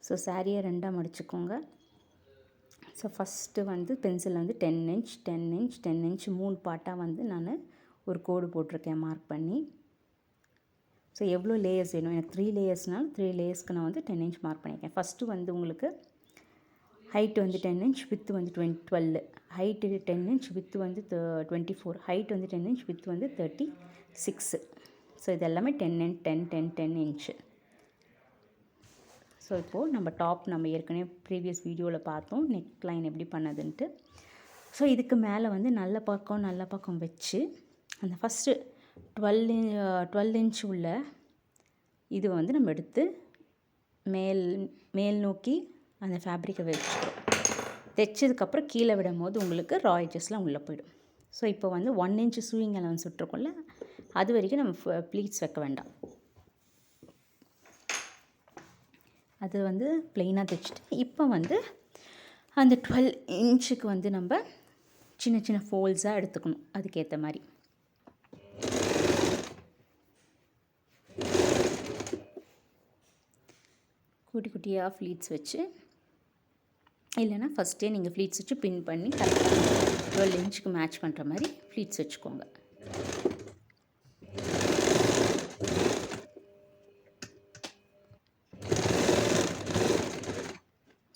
So சாரியை ரெண்டாக மடிச்சுக்கோங்க. ஸோ ஃபஸ்ட்டு வந்து பென்சில் வந்து 10 இன்ச் 10 இன்ச் 10 இன்ச் 3 பார்ட்டாக வந்து நான் ஒரு கோடு போட்டிருக்கேன் மார்க் பண்ணி. ஸோ எவ்வளோ லேயர்ஸ் வேணும், எனக்கு 3 லேயர்ஸ்னால் 3 லேயர்ஸ்க்கு நான் வந்து 10 இன்ச் மார்க் பண்ணியிருக்கேன். ஃபஸ்ட்டு வந்து உங்களுக்கு ஹைட் வந்து 10 இன்ச், வித்து வந்து 12, ஹைட்டு 10 இன்ச், வித்து வந்து 24, ஹைட் வந்து 10 இன்ச், வித்து வந்து 36. ஸோ இது எல்லாமே 10 இன்ச் 10 10 10 இன்ச்சு. ஸோ இப்போது நம்ம டாப் நம்ம ஏற்கனவே ப்ரீவியஸ் வீடியோவில் பார்த்தோம் நெக் லைன் எப்படி பண்ணதுன்ட்டு. ஸோ இதுக்கு மேலே வந்து நல்ல பக்கம் வச்சு அந்த ஃபஸ்ட்டு 12 இன்ச் உள்ள இது வந்து நம்ம எடுத்து மேல் நோக்கி அந்த ஃபேப்ரிக்கை வச்சுக்கிறோம். தைச்சதுக்கப்புறம் கீழே விடும் போது உங்களுக்கு ரா எட்ஜஸ்லாம் உள்ளே போயிடும். ஸோ இப்போ வந்து 1 இன்ச் சூயிங் அலவன்ஸ் விட்டுருக்கோம்ல, அது வரைக்கும் நம்ம ப்ளீட்ஸ் வைக்க வேண்டாம். அது வந்து ப்ளெயினாக தைச்சிட்டு இப்போ வந்து அந்த 12 இன்ச்சுக்கு வந்து நம்ம சின்ன சின்ன ஃபோல்ட்ஸாக எடுத்துக்கணும். அதுக்கேற்ற மாதிரி குட்டி குட்டியாக ஃப்ளீட்ஸ் வச்சு, இல்லைனா ஃபஸ்ட்டே நீங்கள் ஃப்ளீட்ஸ் வச்சு பின் பண்ணி கரெக்டாக 12 இன்ச்சுக்கு மேட்ச் பண்ணுற மாதிரி ஃப்ளீட்ஸ் வச்சுக்கோங்க.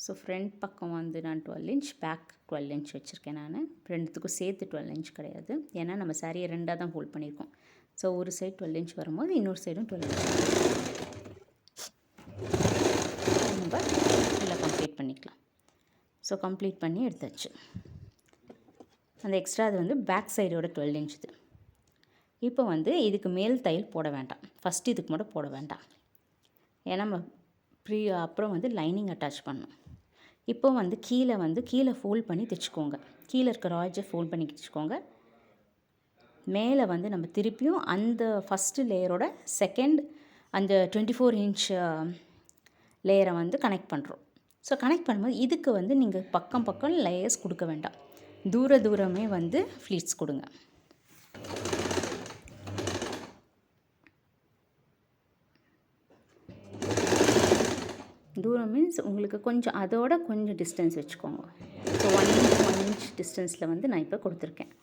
ஸோ ஃப்ரண்ட் பக்கம் வந்து நான் 12 இன்ச், பேக் 12 இன்ச் வச்சுருக்கேன். நான் ரெண்டுத்துக்கும் சேர்த்து 12 இன்ச் கிடையாது, ஏன்னா நம்ம சாரியை ரெண்டாக தான் ஃபோல்ட் பண்ணியிருக்கோம். ஸோ ஒரு சைடு 12 இன்ச் வரும்போது இன்னொரு சைடும் 12 இன்ச் நம்ம ஃபுல்லாக கம்ப்ளீட் பண்ணிக்கலாம். ஸோ கம்ப்ளீட் பண்ணி எடுத்தாச்சு. அந்த எக்ஸ்ட்ரா அது வந்து பேக் சைடோட 12 இன்ச் இது. இப்போ வந்து இதுக்கு மேல் தையல் போட வேண்டாம், ஃபஸ்ட்டு இதுக்கு மட்டும் போட வேண்டாம், ஏன்னா நம்ம அப்புறம் வந்து லைனிங் அட்டாச் பண்ணணும். இப்போ வந்து கீழே ஃபோல்ட் பண்ணி தைச்சிக்கோங்க. கீழே இருக்க ராஜை ஃபோல்ட் பண்ணி தைச்சிக்கோங்க. மேலே வந்து நம்ம திருப்பியும் அந்த ஃபஸ்ட்டு லேயரோட செகண்ட் அந்த 24 இன்ச் லேயரை வந்து கனெக்ட் பண்ணுறோம். ஸோ கனெக்ட் பண்ணும்போது இதுக்கு வந்து நீங்கள் பக்கம் லேயர்ஸ் கொடுக்க வேண்டாம், தூரமே வந்து ஃப்ளீட்ஸ் கொடுங்க. தூரம் மீன்ஸ் உங்களுக்கு கொஞ்சம் அதோட கொஞ்சம் டிஸ்டன்ஸ் வச்சுக்கோங்க. ஸோ 1 இன்ச் டிஸ்டன்ஸில் வந்து நான் இப்போ கொடுத்துருக்கேன்.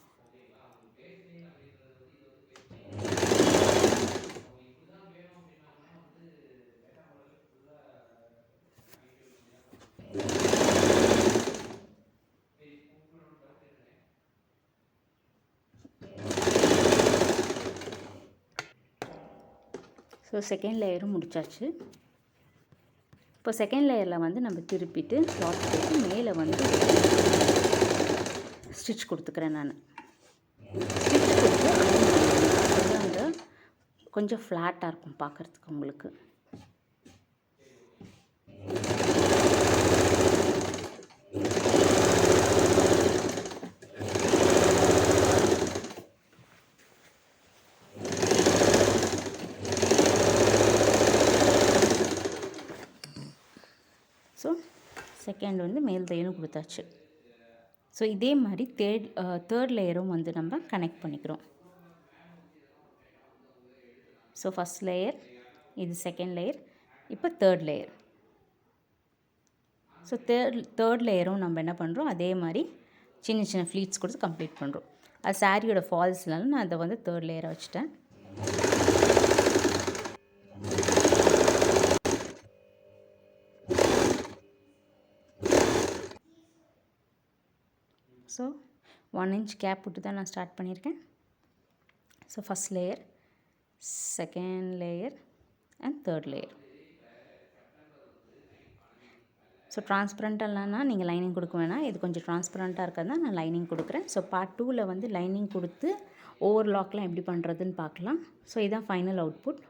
ஸோ செகண்ட் லேயரும் முடிச்சாச்சு. இப்போ செகண்ட் லேயரில் வந்து நம்ம திருப்பிட்டு கிளாத் போட்டு மேலே வந்து ஸ்டிச் கொடுத்துக்கிறேன். நான் ஸ்டிச் கொடுத்து அந்த கொஞ்சம் ஃப்ளாட்டாக இருக்கும் பார்க்குறதுக்கு உங்களுக்கு. ஸோ செகண்ட் வந்து மேல் தையலும் கொடுத்தாச்சு. ஸோ இதே மாதிரி தேர்ட் லேயரும் வந்து நம்ம கனெக்ட் பண்ணிக்கிறோம். ஸோ ஃபஸ்ட் லேயர், இது செகண்ட் லேயர், இப்போ தேர்ட் லேயர். ஸோ தேர்ட் லேயரும் நம்ம என்ன பண்ணுறோம், அதே மாதிரி சின்ன சின்ன ஃப்ளீட்ஸ் கொடுத்து கம்ப்ளீட் பண்ணுறோம். அது சாரியோட ஃபால்ஸ்னால நான் அதை வந்து தேர்ட் லேயரை வச்சுட்டேன். ஸோ 1 இன்ச் கேப் விட்டு தான் நான் ஸ்டார்ட் பண்ணியிருக்கேன். So first layer, second layer and third layer. So ட்ரான்ஸ்பரண்ட்டாக இல்லைன்னா நீங்கள் லைனிங் கொடுக்க வேணாம், இது கொஞ்சம் ட்ரான்ஸ்பரண்ட்டாக இருக்கிறதா நான் லைனிங் கொடுக்குறேன். ஸோ பார்ட் 2ல் வந்து லைனிங் கொடுத்து ஓவர்லாக்லாம் எப்படி பண்ணுறதுன்னு பார்க்கலாம். ஸோ இதுதான் ஃபைனல் அவுட்புட்.